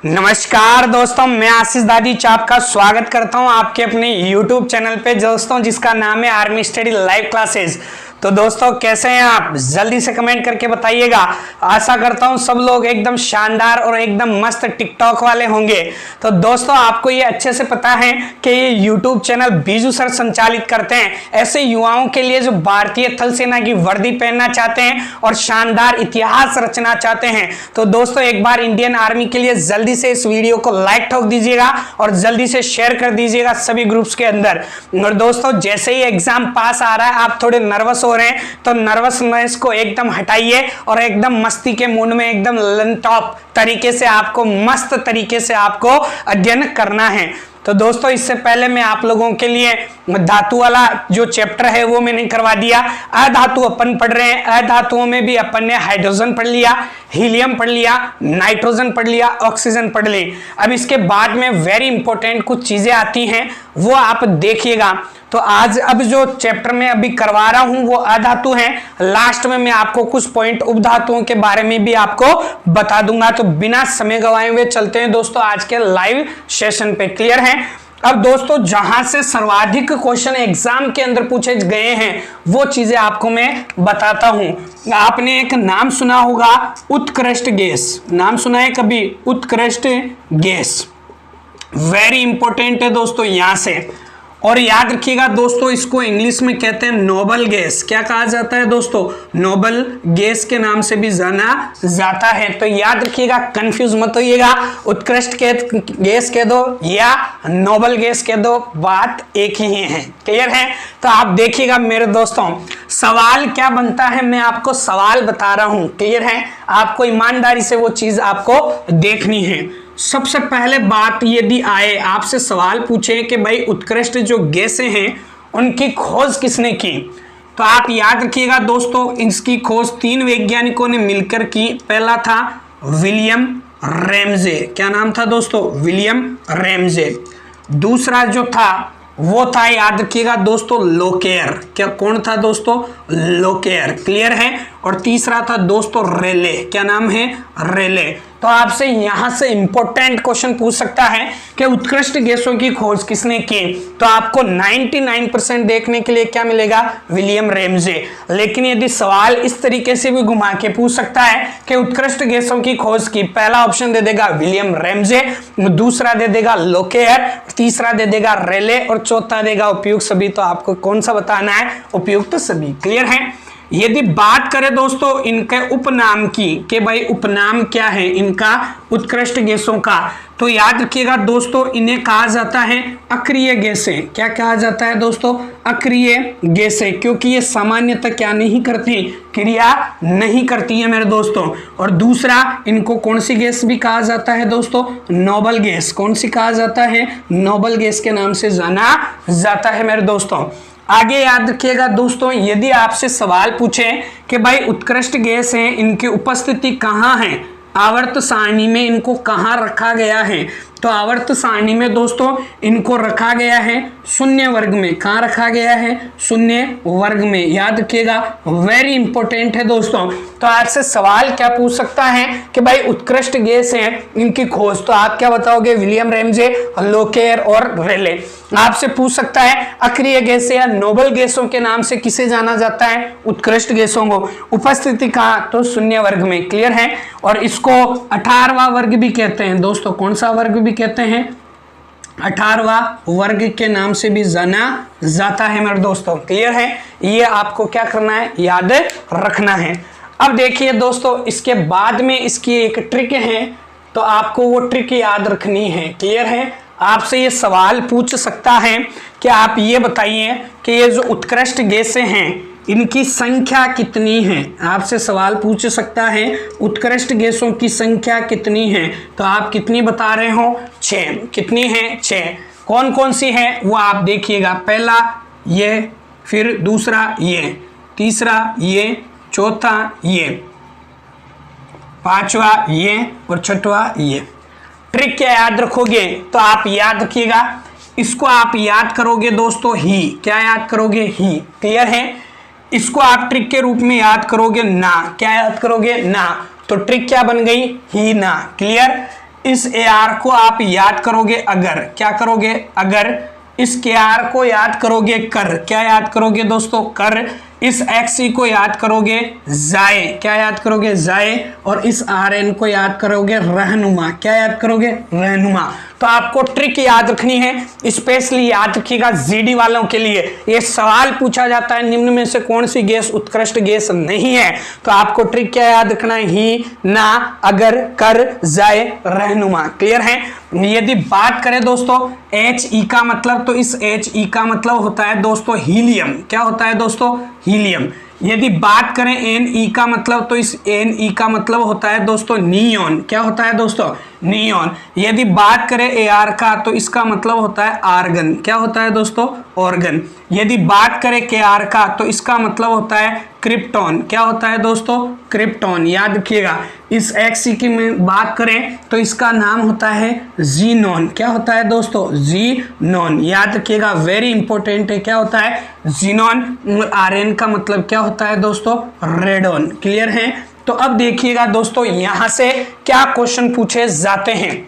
नमस्कार दोस्तों, मैं आशीष दादीच आपका स्वागत करता हूं आपके अपने YouTube चैनल पे दोस्तों, जिसका नाम है आर्मी स्टडी लाइव क्लासेस। तो दोस्तों कैसे हैं आप? जल्दी से कमेंट करके बताइएगा। आशा करता हूं सब लोग एकदम शानदार और एकदम मस्त टिकटॉक वाले होंगे। तो दोस्तों आपको ये अच्छे से पता है कि ये YouTube चैनल बीजू सर संचालित करते हैं ऐसे युवाओं के लिए जो भारतीय थल सेना की वर्दी पहनना चाहते हैं और शानदार इतिहास रचना चाहते हैं। तो दोस्तों एक बार इंडियन आर्मी के लिए जल्दी से इस वीडियो को लाइक ठोक दीजिएगा और जल्दी से शेयर कर दीजिएगा सभी ग्रुप्स के अंदर। और दोस्तों जैसे ही एग्जाम पास आ रहा है, आप थोड़े नर्वस हो रहे हैं तो नर्वसनेस को एकदम हटाइए और एकदम मस्ती के मूड में एकदम टॉप तरीके से आपको मस्त तरीके से आपको अध्ययन करना है। तो दोस्तों इससे पहले मैं आप लोगों के लिए धातु वाला जो चैप्टर है वो मैंने करवा दिया। अधातु अपन पढ़ रहे हैं। अधातुओं में भी अपन ने हाइड्रोजन पढ़ लिया, हीलियम पढ़ लिया, नाइट्रोजन पढ़ लिया, ऑक्सीजन पढ़ ली। अब इसके बाद में वेरी इंपॉर्टेंट कुछ चीजें आती हैं, वो आप देखिएगा। तो आज अब जो चैप्टर में अभी करवा रहा हूं वो अधातु है। लास्ट में मैं आपको कुछ पॉइंट उपधातुओं के बारे में भी आपको बता दूंगा। तो बिना समय गवाए हुए चलते हैं दोस्तों आज के लाइव सेशन पे। क्लियर है? अब दोस्तों जहां से सर्वाधिक क्वेश्चन एग्जाम के अंदर पूछे गए हैं वो चीजें आपको मैं बताता हूं। आपने एक नाम सुना होगा, उत्कृष्ट गैस। नाम सुना है कभी? उत्कृष्ट गैस वेरी इंपॉर्टेंट है दोस्तों यहां से। और याद रखिएगा दोस्तों, इसको इंग्लिश में कहते हैं नोबल गैस। क्या कहा जाता है दोस्तों? नोबल गैस के नाम से भी जाना जाता है। तो याद रखिएगा, कंफ्यूज मत होइएगा। उत्कृष्ट गैस कह दो या नोबल गैस कह दो, बात एक ही है। क्लियर है? तो आप देखिएगा मेरे दोस्तों, सवाल क्या बनता है मैं आपको सवाल बता रहा हूं। क्लियर है? आपको ईमानदारी से वो चीज आपको देखनी है। सबसे पहले बात, यदि आए आपसे सवाल पूछे कि भाई उत्कृष्ट जो गैसें हैं उनकी खोज किसने की, तो आप याद रखिएगा दोस्तों, इसकी खोज 3 वैज्ञानिकों ने मिलकर की। पहला था विलियम रैमजे। क्या नाम था दोस्तों? William Ramsay. दूसरा जो था वो था, याद रखिएगा दोस्तों, लोकेयर। क्या कौन था दोस्तों? लोकेयर। क्लियर है? और तीसरा था दोस्तों रेले। क्या नाम है? रेले। तो आपसे यहां से इंपॉर्टेंट क्वेश्चन पूछ सकता है कि उत्कृष्ट गैसों की खोज किसने की, तो आपको 99% देखने के लिए क्या मिलेगा? William Ramsay. लेकिन यदि सवाल इस तरीके से भी घुमा के पूछ सकता है कि उत्कृष्ट गैसों की खोज की, पहला ऑप्शन दे देगा विलियम रैमजे, दूसरा दे देगा लोकेयर, तीसरा दे देगा रेले और चौथा देगा उपयुक्त सभी। तो आपको कौन सा बताना है? उपयुक्त सभी। क्लियर है? यदि बात करें दोस्तों इनके उपनाम की कि भाई उपनाम क्या है इनका उत्कृष्ट गैसों का, तो याद रखिएगा दोस्तों, इन्हें कहा जाता है अक्रिय गैसें। क्या कहा जाता है दोस्तों? अक्रिय गैसें, क्योंकि ये सामान्यतः क्या नहीं करती? क्रिया नहीं करती है मेरे दोस्तों। और दूसरा, इनको कौन सी गैस भी कहा जाता है दोस्तों? Noble gas. कौन सी कहा जाता है? नोबल गैस के नाम से जाना जाता है मेरे दोस्तों। आगे याद रखिएगा दोस्तों, यदि आपसे सवाल पूछे कि भाई उत्कृष्ट गैस है, इनकी उपस्थिति कहाँ है, आवर्त सारणी में इनको कहाँ रखा गया है, तो आवर्त सारणी में दोस्तों इनको रखा गया है शून्य वर्ग में। कहाँ रखा गया है? शून्य वर्ग में। याद रखिएगा, वेरी इंपॉर्टेंट है दोस्तों। तो आपसे सवाल क्या पूछ सकता है कि भाई उत्कृष्ट गैस है इनकी खोज, तो आप क्या बताओगे? विलियम रैमजे, लोकेयर और रेले। आपसे पूछ सकता है अक्रिय गैस या नोबल गैसों के नाम से किसे जाना जाता है? उत्कृष्ट गैसों को। उपस्थिति कहाँ? तो शून्य वर्ग में। क्लियर है? और इसको 18वां वर्ग भी कहते हैं दोस्तों। कौन सा वर्ग भी कहते हैं? 18वां वर्ग के नाम से भी जाना जाता है मेरे दोस्तों। क्लियर है? ये आपको क्या करना है? याद रखना है। अब देखिए दोस्तों, इसके बाद में इसकी एक ट्रिक है, तो आपको वो ट्रिक याद रखनी है। क्लियर है? आपसे ये सवाल पूछ सकता है कि आप ये बताइए कि ये जो उत्कृष्ट गैसें हैं इनकी संख्या कितनी है। आपसे सवाल पूछ सकता है उत्कृष्ट गैसों की संख्या कितनी है, तो आप कितनी बता रहे हो? 6। कितनी है? 6। कौन कौन सी है वो आप देखिएगा। पहला ये, फिर दूसरा ये, तीसरा ये, चौथा ये, पांचवा ये और छठवा ये। ट्रिक क्या याद रखोगे? तो आप याद रखिएगा, इसको आप याद करोगे दोस्तों ही। क्या याद करोगे? ही। क्लियर है? इसको आप ट्रिक के रूप में याद करोगे ना। क्या याद करोगे? ना। तो ट्रिक क्या बन गई? ही ना। क्लियर? इस AR को आप याद करोगे अगर, क्या करोगे, अगर इस KR को याद करोगे कर, क्या याद करोगे दोस्तों, कर। इस XC को याद करोगे जाए, क्या याद करोगे, जाए। और इस RN को याद करोगे रहनुमा, क्या याद करोगे, रहनुमा। तो आपको ट्रिक याद रखनी है, स्पेशली याद रखिएगा GD वालों के लिए। ये सवाल पूछा जाता है निम्न में से कौन सी गैस उत्कृष्ट गैस नहीं है। तो आपको ट्रिक क्या याद रखना है, ही, ना, अगर, कर, जाए, रहनुमा। क्लियर है। यदि बात करें दोस्तों HE का मतलब, तो इस HE का मतलब होता है दोस्तों हीलियम, क्या होता है दोस्तों, हीलियम। यदि बात करें Ne का मतलब, तो इस Ne का मतलब होता है दोस्तों नियॉन, क्या होता है दोस्तों, नियॉन। यदि बात करें AR का, तो इसका मतलब होता है आर्गन, क्या होता है दोस्तों, ऑर्गन। यदि बात करें KR का, तो इसका मतलब होता है क्रिप्टॉन, क्या होता है दोस्तों, क्रिप्टॉन। याद रखिएगा। इस XC की में बात करें, तो इसका नाम होता है जीनॉन, क्या होता है दोस्तों, जीनॉन। याद रखिएगा, वेरी इंपॉर्टेंट है, क्या होता है, जीनॉन। RN का मतलब क्या होता है दोस्तों, रेडॉन। क्लियर है। तो अब देखिएगा दोस्तों यहां से क्या क्वेश्चन पूछे जाते हैं।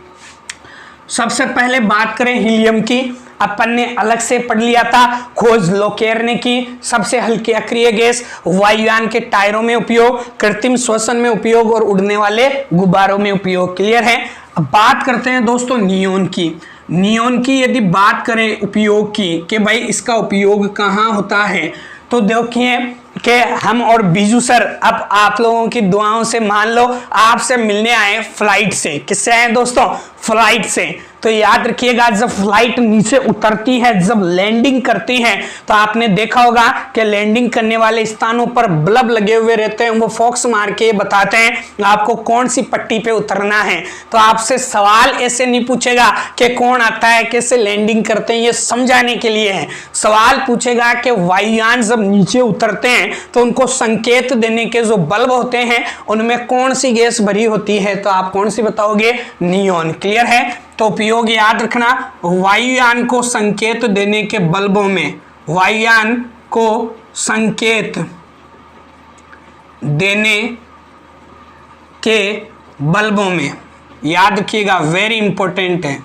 सबसे पहले बात करें हीलियम की, अपन ने अलग से पढ़ लिया था। खोज लोकेर ने की, सबसे हल्की अक्रिय गैस, वायुयान के टायरों में उपयोग, कृत्रिम श्वसन में उपयोग और उड़ने वाले गुब्बारों में उपयोग। क्लियर है। अब बात करते हैं दोस्तों नियोन की। नियोन की यदि बात करें उपयोग की, कि भाई इसका उपयोग कहाँ होता है, तो देखिए कि हम और बीजू सर अब आप लोगों की दुआओं से मान लो आपसे मिलने आए फ्लाइट से। किससे आए दोस्तों, फ्लाइट से। तो याद रखिएगा, जब फ्लाइट नीचे उतरती है, जब लैंडिंग करती है, तो आपने देखा होगा कि लैंडिंग करने वाले स्थानों पर बल्ब लगे हुए रहते हैं। वो फॉक्स मार के बताते हैं आपको कौन सी पट्टी पे उतरना है। तो आपसे सवाल ऐसे नहीं पूछेगा कि कौन आता है, कैसे लैंडिंग करते हैं, ये समझाने के लिए है। सवाल पूछेगा कि वायुयान जब नीचे उतरते हैं तो उनको संकेत देने के जो बल्ब होते हैं उनमें कौन सी गैस भरी होती है, तो आप कौन सी बताओगे, नियोन। क्लियर है। तो उपयोग याद रखना, वायुयान को संकेत देने के बल्बों में, वायुयान को संकेत देने के बल्बों में, याद रखिएगा, वेरी इंपॉर्टेंट है।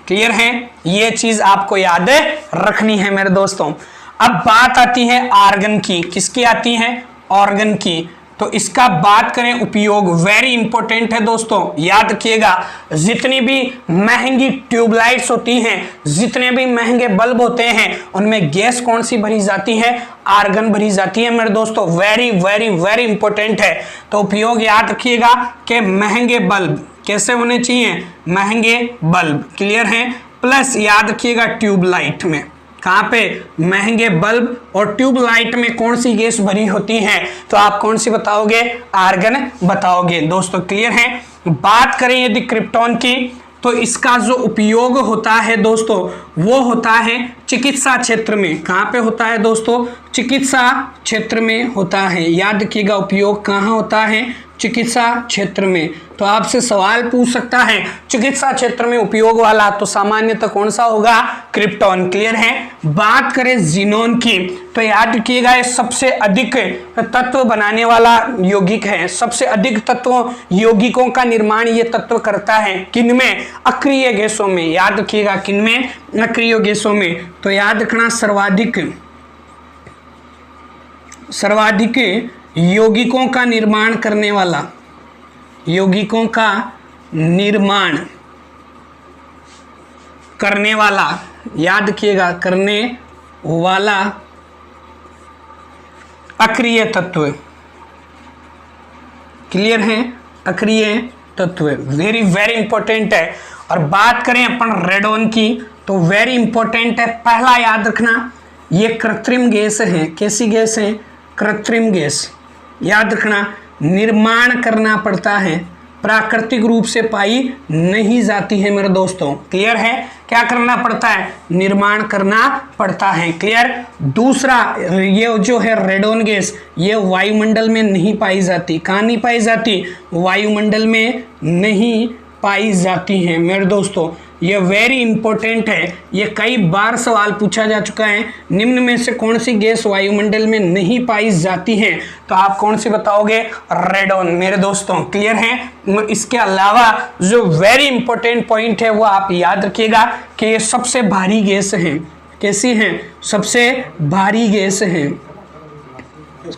क्लियर है। ये चीज आपको याद रखनी है मेरे दोस्तों। अब बात आती है आर्गन की। किसकी आती है, ऑर्गन की। तो इसका बात करें उपयोग, वेरी इंपॉर्टेंट है दोस्तों। याद रखिएगा, जितनी भी महंगी ट्यूबलाइट्स होती हैं, जितने भी महंगे बल्ब होते हैं, उनमें गैस कौन सी भरी जाती है, आर्गन भरी जाती है मेरे दोस्तों। वेरी वेरी वेरी इंपॉर्टेंट है। तो उपयोग याद रखिएगा कि महंगे बल्ब कैसे होने चाहिए, महंगे बल्ब। क्लियर है। प्लस याद रखिएगा ट्यूबलाइट में, कहाँ पे, महंगे बल्ब और ट्यूबलाइट में कौन सी गैस भरी होती है, तो आप कौन सी बताओगे, आर्गन बताओगे दोस्तों। क्लियर है। बात करें यदि क्रिप्टॉन की, तो इसका जो उपयोग होता है दोस्तों वो होता है चिकित्सा क्षेत्र में। कहाँ पे होता है दोस्तों, चिकित्सा क्षेत्र में होता है। याद रखिएगा, उपयोग कहाँ होता है, चिकित्सा क्षेत्र में। तो आपसे सवाल पूछ सकता है चिकित्सा क्षेत्र में उपयोग वाला, तो सामान्यतः कौन सा होगा, क्रिप्टॉन। क्लियर है। बात करें जीनोन की, तो याद रखिएगा ये सबसे अधिक तत्व बनाने वाला यौगिक है। सबसे अधिक तत्व यौगिकों का निर्माण ये तत्व करता है, किनमें, अक्रिय गैसों में। याद रखिएगा, किनमें, अक्रिय गैसों में। तो याद रखना, सर्वाधिक यौगिकों का निर्माण करने वाला, यौगिकों का निर्माण करने वाला, याद रखिएगा, करने वाला अक्रिय तत्व। क्लियर है, अक्रिय तत्व वेरी वेरी इंपॉर्टेंट है। और बात करें अपन रेडॉन की, तो वेरी इंपॉर्टेंट है। पहला याद रखना, ये कृत्रिम गैस है। कैसी गैस है, कृत्रिम गैस। याद रखना, निर्माण करना पड़ता है, प्राकृतिक रूप से पाई नहीं जाती है मेरे दोस्तों। क्लियर है। क्या करना पड़ता है, निर्माण करना पड़ता है। क्लियर। दूसरा, ये जो है रेडॉन गैस, ये वायुमंडल में नहीं पाई जाती। कहाँ नहीं पाई जाती, वायुमंडल में नहीं पाई जाती है मेरे दोस्तों। ये वेरी इंपॉर्टेंट है, ये कई बार सवाल पूछा जा चुका है। निम्न में से कौन सी गैस वायुमंडल में नहीं पाई जाती है? तो आप कौन सी बताओगे? रेडॉन मेरे दोस्तों, क्लियर है। इसके अलावा जो वेरी इंपॉर्टेंट पॉइंट है वो आप याद रखिएगा कि ये सबसे भारी गैस है। कैसी है? सबसे भारी गैस है।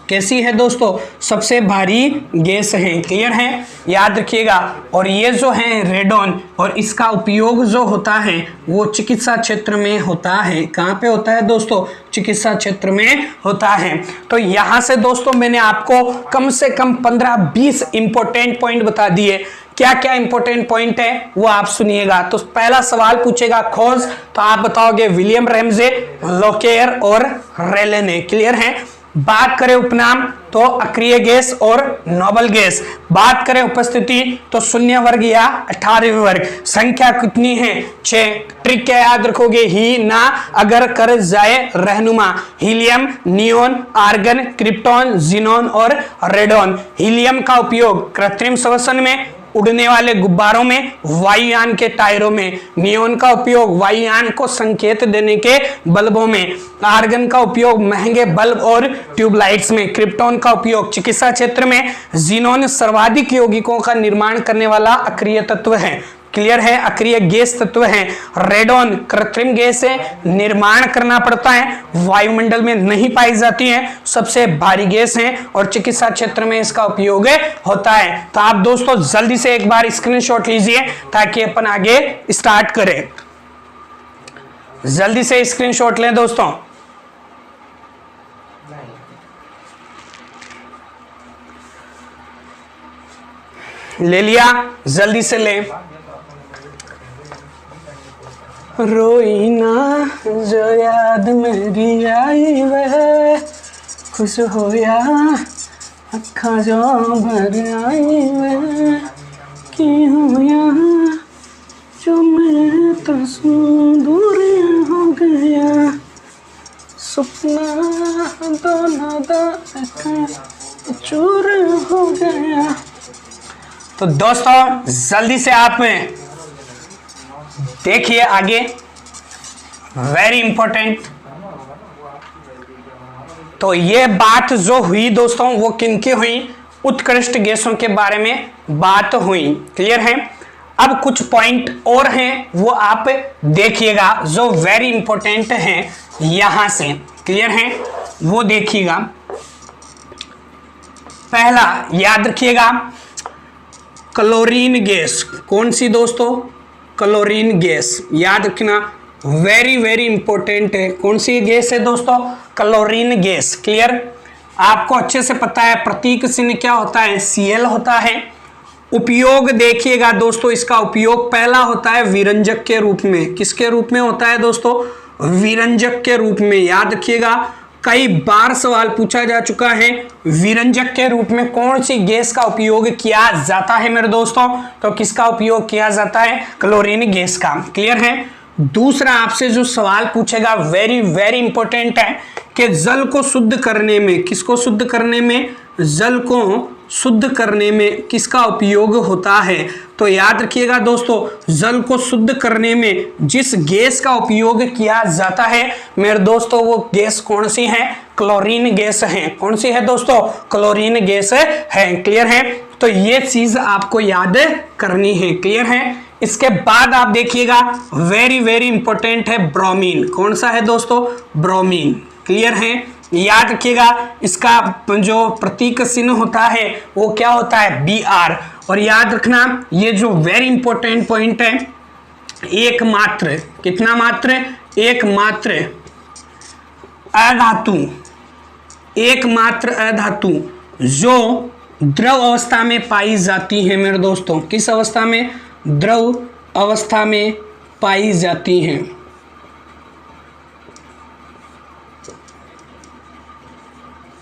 कैसी है दोस्तों? सबसे भारी गैस है, क्लियर है, याद रखिएगा। और ये जो है रेडॉन, और इसका उपयोग जो होता है वो चिकित्सा क्षेत्र में होता है। कहाँ पे होता है दोस्तों? चिकित्सा क्षेत्र में होता है। तो यहाँ से दोस्तों मैंने आपको कम से कम 15-20 इंपॉर्टेंट पॉइंट बता दिए। क्या क्या इंपॉर्टेंट पॉइंट है वो आप सुनिएगा। तो पहला सवाल पूछेगा खोज, तो आप बताओगे विलियम रैमजे, लोकेयर और रेले ने, क्लियर है। बात करें उपनाम तो अक्रिय गैस और नोबल गैस। बात करें उपस्थिति तो शून्य वर्ग या 18वें वर्ग। संख्या कितनी है? 6। ट्रिक क्या याद रखोगे? ही ना अगर कर जाए रहनुमा। Helium, neon, argon, krypton, xenon और रेडॉन। हीलियम का उपयोग कृत्रिम श्वसन में, उड़ने वाले गुब्बारों में, वायुयान के टायरों में। नियोन का उपयोग वायुयान को संकेत देने के बल्बों में। आर्गन का उपयोग महंगे बल्ब और ट्यूबलाइट्स में। क्रिप्टॉन का उपयोग चिकित्सा क्षेत्र में। जिनोन सर्वाधिक यौगिकों का निर्माण करने वाला अक्रिय तत्व है, क्लियर है, अक्रिय गैस तत्व है। रेडॉन कृत्रिम गैस है, निर्माण करना पड़ता है, वायुमंडल में नहीं पाई जाती है, सबसे भारी गैस है और चिकित्सा क्षेत्र में इसका उपयोग होता है। तो आप दोस्तों जल्दी से एक बार स्क्रीनशॉट लीजिए ताकि अपन आगे स्टार्ट करें। जल्दी से स्क्रीनशॉट लें दोस्तों। ले लिया? जल्दी से लें। रोई ना जो याद मेरी आई वह खुश होया अखा जो भर आई वह की होया जो मैं तो दूर हो गया सपना दोनों दा चूर हो गया। तो दोस्तों जल्दी से आप देखिए आगे, वेरी इंपॉर्टेंट। तो ये बात जो हुई दोस्तों वो किनकी हुई? उत्कृष्ट गैसों के बारे में बात हुई, क्लियर है। अब कुछ पॉइंट और हैं वो आप देखिएगा जो वेरी इंपॉर्टेंट हैं यहां से, क्लियर है, वो देखिएगा। पहला याद रखिएगा, क्लोरीन गैस। कौन सी दोस्तों? क्लोरीन गैस, याद रखना, वेरी वेरी इंपॉर्टेंट है। कौन सी गैस है दोस्तों? Chlorine gas, clear. आपको अच्छे से पता है प्रतीक चिन्ह क्या होता है? Cl होता है। उपयोग देखिएगा दोस्तों, इसका उपयोग पहला होता है विरंजक के रूप में। किसके रूप में होता है दोस्तों? विरंजक के रूप में, याद रखिएगा। कई बार सवाल पूछा जा चुका है विरंजक के रूप में कौन सी गैस का उपयोग किया जाता है मेरे दोस्तों? तो किसका उपयोग किया जाता है? क्लोरीन गैस का, क्लियर है। दूसरा आपसे जो सवाल पूछेगा वेरी वेरी इंपॉर्टेंट है कि जल को शुद्ध करने में, किसको शुद्ध करने में? जल को शुद्ध करने में किसका उपयोग होता है? तो याद रखिएगा दोस्तों, जल को शुद्ध करने में जिस गैस का उपयोग किया जाता है मेरे दोस्तों वो गैस कौन सी है? क्लोरीन गैस है। कौन सी है दोस्तों? क्लोरीन गैस है, क्लियर है। तो ये चीज आपको याद करनी है, क्लियर है। इसके बाद आप देखिएगा वेरी वेरी इंपॉर्टेंट है ब्रोमीन। कौन सा है दोस्तों? ब्रोमीन, क्लियर है, याद रखिएगा। इसका जो प्रतीक चिन्ह होता है वो क्या होता है? Br। और याद रखना ये जो वेरी इंपॉर्टेंट पॉइंट है, एक मात्र, कितना मात्र? एक मात्र अधातु, एक मात्र अधातु जो द्रव अवस्था में पाई जाती है मेरे दोस्तों। किस अवस्था में? द्रव अवस्था में पाई जाती हैं।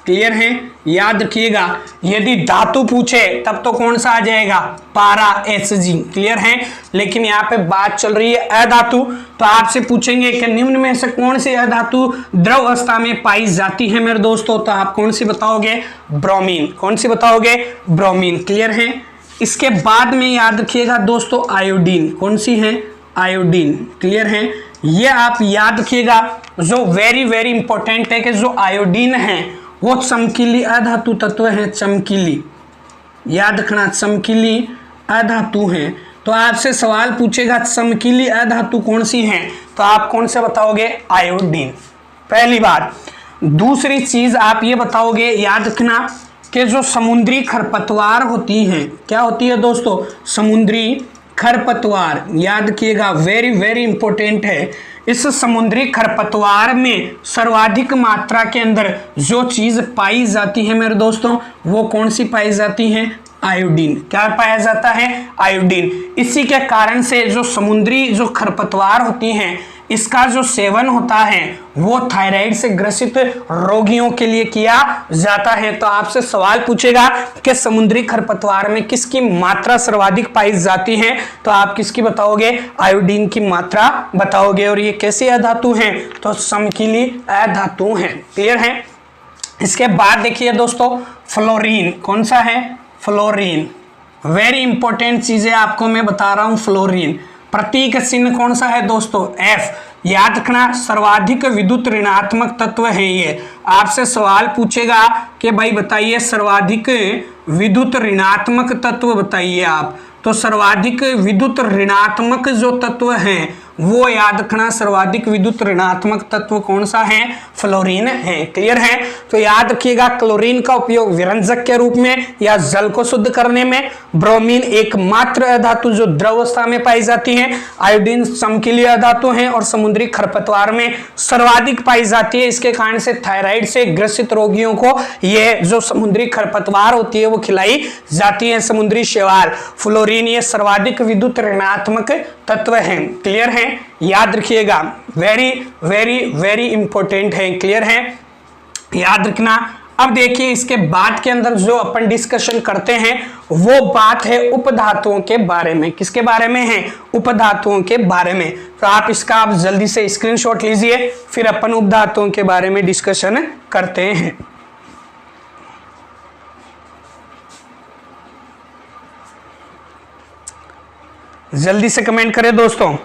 क्लियर है, याद रखिएगा। यदि धातु पूछे तब तो कौन सा आ जाएगा? पारा, Hg, क्लियर है। लेकिन यहाँ पे बात चल रही है अधातु, तो आपसे पूछेंगे कि निम्न में से कौन सी अधातु द्रव अवस्था में पाई जाती है मेरे दोस्तों? तो आप कौन सी बताओगे? ब्रोमीन। कौन सी बताओगे? ब्रोमीन, क्लियर है। इसके बाद में याद रखिएगा दोस्तों आयोडीन। कौन सी है? आयोडीन। क्लियर है, ये आप याद रखिएगा। जो वेरी वेरी इंपॉर्टेंट है कि जो आयोडीन है वो चमकीली अधातु तत्व है, चमकीली, याद रखना, चमकीली अधातु है। तो आपसे सवाल पूछेगा चमकीली अधातु कौन सी है, तो आप कौन से बताओगे, आयोडीन, पहली बात। दूसरी चीज आप ये बताओगे, याद रखना, कि जो समुद्री खरपतवार होती हैं, क्या होती है दोस्तों, समुद्री खरपतवार, याद रखिएगा, वेरी वेरी इंपॉर्टेंट है। इस समुद्री खरपतवार में सर्वाधिक मात्रा के अंदर जो चीज पाई जाती है मेरे दोस्तों, वो कौन सी पाई जाती है, आयोडीन। क्या पाया जाता है, आयोडीन। इसी के कारण से जो समुद्री जो खरपतवार होती हैं, इसका जो सेवन होता है वो थायराइड से ग्रसित रोगियों के लिए किया जाता है। तो आपसे सवाल पूछेगा कि समुद्री खरपतवार में किसकी मात्रा सर्वाधिक पाई जाती है, तो आप किसकी बताओगे, आयोडीन की मात्रा बताओगे। और ये कैसी अधातु हैं, तो चमकीली अधातु हैं। क्लियर है। इसके बाद देखिए दोस्तों, फ्लोरीन, कौन सा है, फ्लोरीन, वेरी इंपॉर्टेंट चीजें आपको मैं बता रहा हूं। फ्लोरीन प्रतीक चिन्ह कौन सा है दोस्तों, एफ, याद रखना, सर्वाधिक विद्युत ऋणात्मक तत्व है ये। आपसे सवाल पूछेगा कि भाई बताइए सर्वाधिक विद्युत ऋणात्मक तत्व बताइए आप, तो सर्वाधिक विद्युत ऋणात्मक जो तत्व हैं वो याद रखना, सर्वाधिक विद्युत ऋणात्मक तत्व कौन सा है, फ्लोरीन है। क्लियर है। तो याद रखिएगा, क्लोरीन का उपयोग विरंजक के रूप में या जल को शुद्ध करने में, ब्रोमीन एकमात्र अधातु जो द्रव अवस्था में पाई जाती है, आयोडीन चमकीली अधातु है और समुद्री खरपतवार में सर्वाधिक पाई जाती है। इसके कारण से थायराइड से ग्रसित रोगियों को ये जो समुद्री खरपतवार होती है वो खिलाई जाती है, समुद्री शैवाल। फ्लोरीन ये सर्वाधिक विद्युत ऋणात्मक तत्व है। क्लियर है, याद रखिएगा, वेरी वेरी वेरी इंपॉर्टेंट है। क्लियर है, याद रखना। अब देखिए इसके बाद के अंदर जो अपन डिस्कशन करते हैं वो बात है उपधातुओं के बारे में। किसके बारे में है, उपधातुओं के बारे में। तो आप इसका आप जल्दी से स्क्रीनशॉट लीजिए, फिर अपन उपधातुओं के बारे में डिस्कशन करते हैं। जल्दी से कमेंट करें दोस्तों।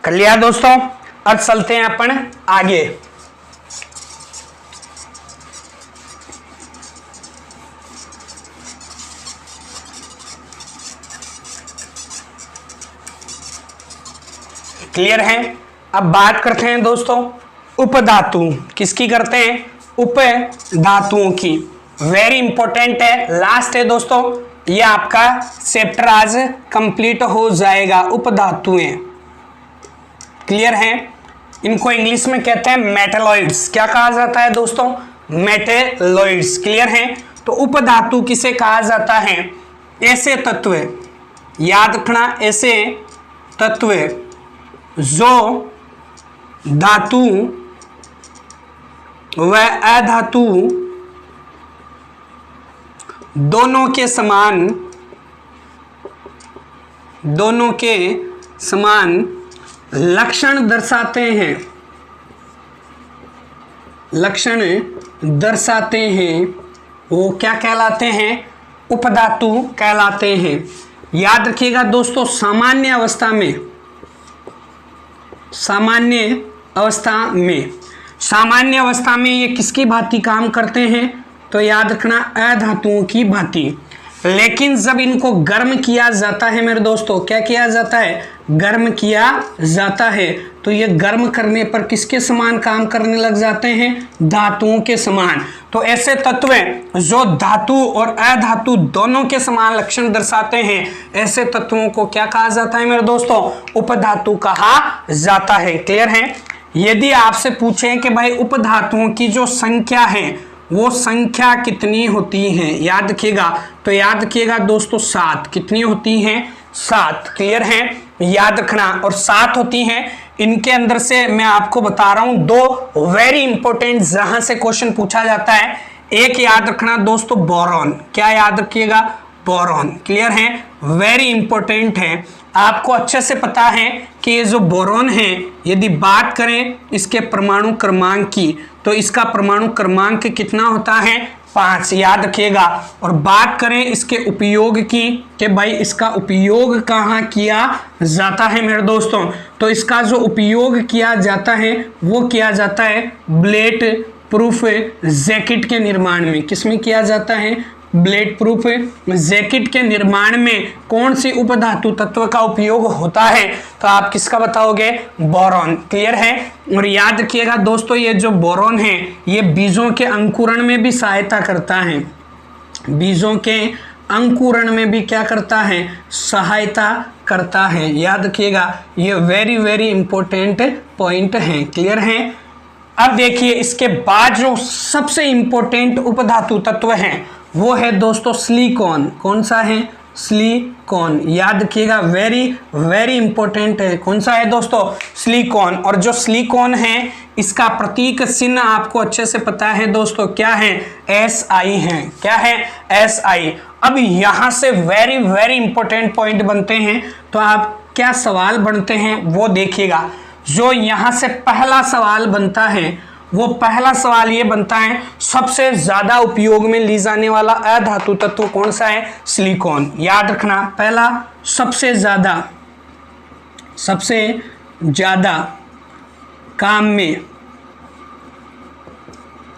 कर लिया दोस्तों। अब चलते हैं अपन आगे। क्लियर है। अब बात करते हैं दोस्तों उपधातु, किसकी करते हैं, उपधातुओं की। वेरी इंपॉर्टेंट है, लास्ट है दोस्तों, ये आपका चैप्टर आज कंप्लीट हो जाएगा। उपधातुएं, क्लियर है। इनको इंग्लिश में कहते हैं मेटेलॉइड्स। क्या कहा जाता है दोस्तों, मेटेलॉइड्स। क्लियर है। तो उपधातु किसे कहा जाता है, ऐसे तत्व, याद रखना, ऐसे तत्व जो धातु व अधातु दोनों के समान लक्षण दर्शाते हैं, लक्षण दर्शाते हैं, वो क्या कहलाते हैं, उपधातु कहलाते हैं। याद रखिएगा दोस्तों, सामान्य अवस्था में ये किसकी भांति काम करते हैं, तो याद रखना अधातुओं की भांति। लेकिन जब इनको गर्म किया जाता है मेरे दोस्तों, क्या किया जाता है, गर्म किया जाता है, तो ये गर्म करने पर किसके समान काम करने लग जाते हैं, धातुओं के समान। तो ऐसे तत्व जो धातु और अधातु दोनों के समान लक्षण दर्शाते हैं, ऐसे तत्वों को क्या कहा जाता है मेरे दोस्तों, उपधातु कहा जाता है। क्लियर है। यदि आपसे पूछें कि भाई उपधातुओं की जो संख्या है वो संख्या कितनी होती है, याद रखिएगा, तो याद रखिएगा दोस्तों 7। कितनी होती हैं, 7। क्लियर है, याद रखना। और 7 होती हैं, इनके अंदर से मैं आपको बता रहा हूं 2 वेरी इंपॉर्टेंट जहां से क्वेश्चन पूछा जाता है। एक याद रखना दोस्तों बोरॉन, क्या याद रखिएगा, बोरॉन। क्लियर है, वेरी इंपॉर्टेंट है। आपको अच्छे से पता है कि ये जो बोरॉन है, यदि बात करें इसके परमाणु क्रमांक की, तो इसका परमाणु क्रमांक कितना होता है, 5, याद रखिएगा। और बात करें इसके उपयोग की कि भाई इसका उपयोग कहाँ किया जाता है मेरे दोस्तों, तो इसका जो उपयोग किया जाता है वो किया जाता है बुलेट प्रूफ जैकेट के निर्माण में। किसमें किया जाता है, बुलेट प्रूफ जैकेट के निर्माण में कौन सी उपधातु तत्व का उपयोग होता है, तो आप किसका बताओगे, बोरॉन। क्लियर है। और याद रखिएगा दोस्तों, ये जो बोरॉन है ये बीजों के अंकुरण में भी सहायता करता है, बीजों के अंकुरण में भी क्या करता है, सहायता करता है। याद रखिएगा, ये वेरी वेरी इंपॉर्टेंट पॉइंट है। क्लियर है। अब देखिए इसके बाद जो सबसे इंपॉर्टेंट उपधातु तत्व है वो है दोस्तों सिलिकॉन। कौन सा है, सिलिकॉन। याद रखिएगा, वेरी वेरी इंपॉर्टेंट है। कौन सा है दोस्तों, सिलिकॉन। और जो सिलिकॉन है इसका प्रतीक चिन्ह आपको अच्छे से पता है दोस्तों, क्या है, SI है। क्या है, SI। अब यहां से वेरी वेरी इंपॉर्टेंट पॉइंट बनते हैं, तो आप क्या सवाल बनते हैं वो देखिएगा। जो यहां से पहला सवाल बनता है वो पहला सवाल ये बनता है, सबसे ज्यादा उपयोग में ली जाने वाला अधातु तत्व कौन सा है, सिलिकॉन। याद रखना, पहला सबसे ज्यादा काम में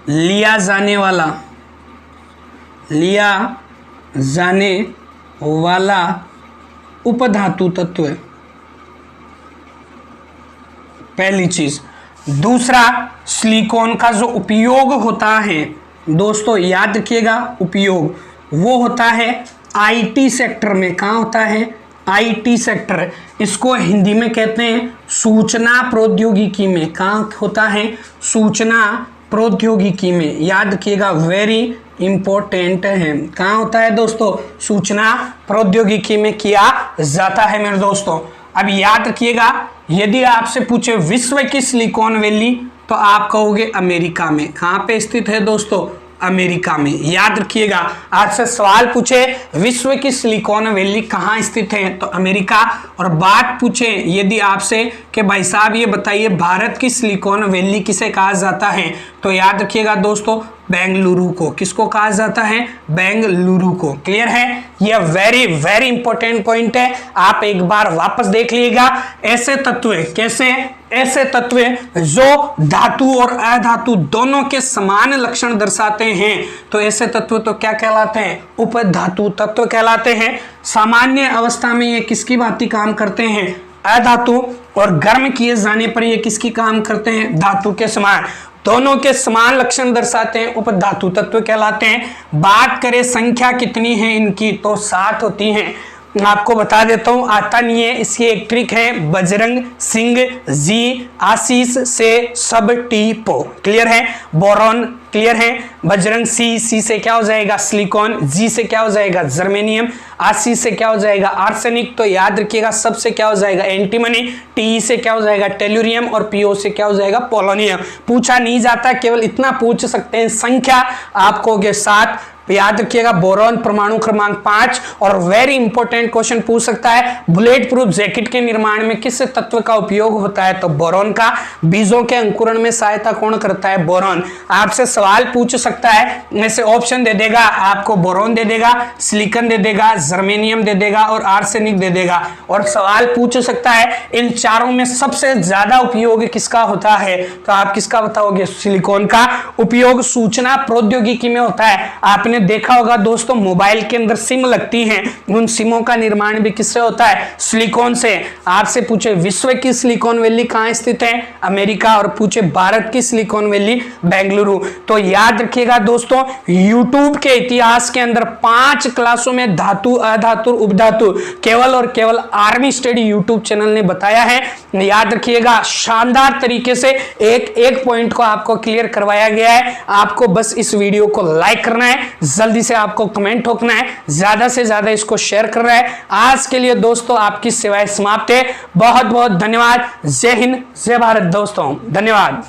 लिया जाने वाला उपधातु तत्व, पहली चीज। दूसरा, सिलिकॉन का जो उपयोग होता है दोस्तों, याद रखिएगा, उपयोग वो होता है IT सेक्टर में। कहाँ होता है, IT सेक्टर। इसको हिंदी में कहते हैं सूचना प्रौद्योगिकी में। कहाँ होता है, सूचना प्रौद्योगिकी में। याद रखिएगा, वेरी इंपॉर्टेंट है। कहाँ होता है दोस्तों, सूचना प्रौद्योगिकी में किया जाता है मेरे दोस्तों। अब याद रखिएगा, यदि आपसे पूछे विश्व की सिलिकॉन वैली, तो आप कहोगे अमेरिका में। कहाँ पे स्थित है दोस्तों, अमेरिका में। याद रखिएगा, आपसे सवाल पूछे विश्व की सिलिकॉन वैली कहाँ स्थित है, तो अमेरिका। और बात पूछे यदि आपसे कि भाई साहब ये बताइए भारत की सिलिकॉन वैली किसे कहा जाता है, तो याद रखिएगा दोस्तों, बेंगलुरु को। किसको कहा जाता है, बेंगलुरु को। क्लियर है, यह वेरी वेरी इंपॉर्टेंट पॉइंट है। आप एक बार वापस देख लीजिएगा। ऐसे तत्व, कैसे, ऐसे तत्व जो धातु और अधातु दोनों के समान लक्षण दर्शाते हैं, तो ऐसे तत्व तो क्या कहलाते हैं, उपधातु तत्व कहलाते हैं। सामान्य अवस्था में ये किसकी भांति काम करते हैं, अधातु। और गर्म किए जाने पर ये किसकी काम करते हैं, धातु के समान। दोनों के समान लक्षण दर्शाते हैं, उपधातु तत्व कहलाते हैं। बात करें संख्या कितनी है इनकी, तो 7 होती हैं। आपको बता देता हूं, आता नहीं है, इसकी एक ट्रिक है, बजरंग सिंह जी, आशीष से सब टी पो। क्लियर है, बोरॉन। क्लियर है, बजरंग सी से क्या हो जाएगा, सिलिकॉन। जी से क्या हो जाएगा, जर्मेनियम। आशीष से क्या हो जाएगा, आर्सेनिक। तो याद रखिएगा, सब से क्या हो जाएगा, एंटीमनी। टी से क्या हो जाएगा, टेल्यूरियम। और पीओ से क्या हो जाएगा, पोलोनियम। पूछा नहीं जाता, केवल इतना पूछ सकते हैं, संख्या आपको 7। याद रखिएगा, बोरॉन परमाणु क्रमांक 5। और वेरी इंपॉर्टेंट क्वेश्चन पूछ सकता है, बुलेट प्रूफ जैकेट के निर्माण में किस तत्व का उपयोग होता है, तो बोरॉन का। बीजों के अंकुरण में सहायता कौन करता है, बोरॉन। आपसे सवाल पूछ सकता है, ऐसे ऑप्शन दे देगा आपको, बोरॉन दे देगा, सिलिकॉन दे देगा, जर्मेनियम दे देगा और आर्सेनिक दे देगा। और सवाल पूछ सकता है इन चारों में सबसे ज्यादा उपयोग किसका होता है, तो आप किसका बताओगे, सिलिकॉन का उपयोग सूचना प्रौद्योगिकी में होता है। आपने देखा होगा दोस्तों, मोबाइल के अंदर सिम लगती हैं, उन सिमों का निर्माण भी किससे होता है, सिलिकॉन से। आपसे पूछे विश्व की सिलिकॉन वैली कहां स्थित है, अमेरिका। और पूछे भारत की सिलिकॉन वैली, बेंगलुरु। तो याद रखिएगा दोस्तों, यूट्यूब के इतिहास के अंदर 5 क्लासों में धातु, अधातु, उपधातु केवल और केवल आर्मी स्टडी यूट्यूब चैनल ने बताया है। याद रखिएगा, शानदार तरीके से एक एक पॉइंट को आपको क्लियर करवाया गया है। आपको बस इस वीडियो को लाइक करना है, जल्दी से आपको कमेंट ठोकना है, ज्यादा से ज्यादा इसको शेयर करना है। आज के लिए दोस्तों आपकी सेवाएं समाप्त है। बहुत बहुत धन्यवाद। जय हिंद, जय भारत दोस्तों, धन्यवाद।